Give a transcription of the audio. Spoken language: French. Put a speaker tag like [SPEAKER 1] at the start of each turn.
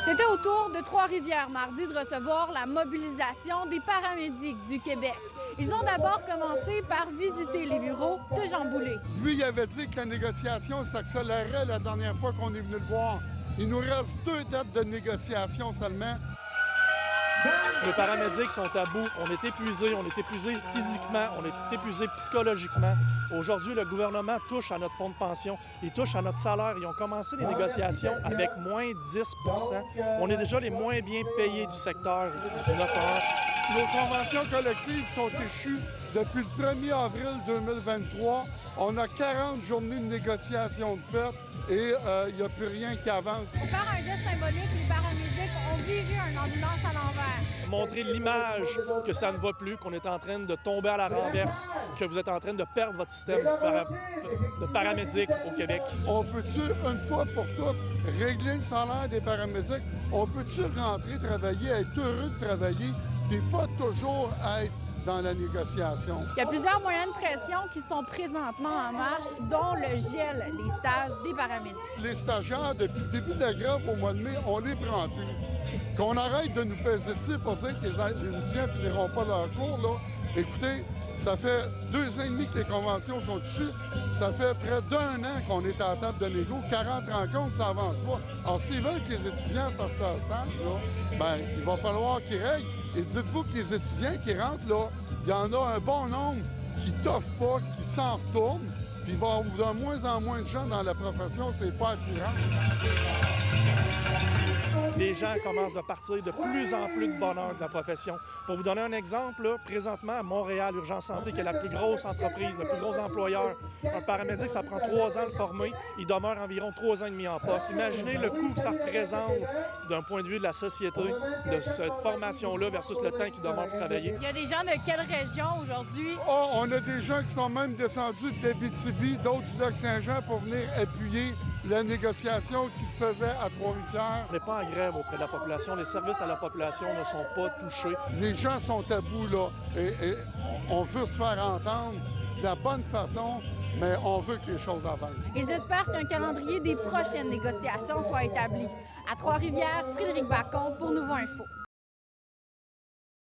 [SPEAKER 1] C'était au tour de Trois-Rivières mardi de recevoir la mobilisation des paramédics du Québec. Ils ont d'abord commencé par visiter les bureaux de Jean Boulet.
[SPEAKER 2] Lui, il avait dit que la négociation s'accélérait la dernière fois qu'on est venu le voir. Il nous reste 2 dates de négociation seulement.
[SPEAKER 3] Les paramédics sont à bout. On est épuisés physiquement, on est épuisés psychologiquement. Aujourd'hui, le gouvernement touche à notre fonds de pension, il touche à notre salaire. Ils ont commencé les négociations avec moins 10 %. On est déjà les moins bien payés du secteur du 9 heures.
[SPEAKER 2] Nos conventions collectives sont échues depuis le 1er avril 2023. On a 40 journées de négociation de fait et il n'y a plus rien qui avance.
[SPEAKER 1] Pour faire un geste symbolique, les paramédics ont viré une ambulance à l'envers.
[SPEAKER 3] Montrer l'image que ça ne va plus, qu'on est en train de tomber à la renverse, que vous êtes en train de perdre votre système de paramédics au Québec.
[SPEAKER 2] On peut-tu, une fois pour toutes, régler le salaire des paramédics? On peut-tu rentrer travailler, être heureux de travailler, puis pas toujours être dans la négociation?
[SPEAKER 1] Il y a plusieurs moyens de pression qui sont présentement en marche, dont le gel des stages des paramédics.
[SPEAKER 2] Les stagiaires, depuis le début de la grève au mois de mai, on les prend plus. Qu'on arrête de nous peser dessus pour dire que les étudiants ne finiront pas leur cours, là. Écoutez, ça fait 2 ans et demi que les conventions sont touchées. Ça fait près d'1 an qu'on est à la table de négo. 40 rencontres, ça avance pas. Alors, s'ils veulent que les étudiants fassent leur stage, là, ben, il va falloir qu'ils règlent. Et dites-vous que les étudiants qui rentrent, là, il y en a un bon nombre qui t'offrent pas, qui s'en retournent. Puis il va y avoir de moins en moins de gens dans la profession, c'est pas attirant.
[SPEAKER 3] Les gens commencent à partir de plus en plus de bonheur de la profession. Pour vous donner un exemple, là, présentement, à Montréal, Urgence Santé, qui est la plus grosse entreprise, le plus gros employeur, un paramédic, ça prend 3 ans de le former. Il demeure environ 3 ans et demi en poste. Imaginez le coût que ça représente d'un point de vue de la société, de cette formation-là versus le temps qu'il demeure pour travailler.
[SPEAKER 1] Il y a des gens de quelle région aujourd'hui?
[SPEAKER 2] Oh, on a des gens qui sont même descendus de Abitibi, d'autres du Lac-Saint-Jean pour venir appuyer la négociation qui se faisait à Trois-Rivières.
[SPEAKER 3] On n'est pas en grève auprès de la population. Les services à la population ne sont pas touchés.
[SPEAKER 2] Les gens sont à bout, là, et on veut se faire entendre de la bonne façon, mais on veut que les choses avancent.
[SPEAKER 1] Ils espèrent qu'un calendrier des prochaines négociations soit établi. À Trois-Rivières, Frédéric Bacon pour Nouveau Info.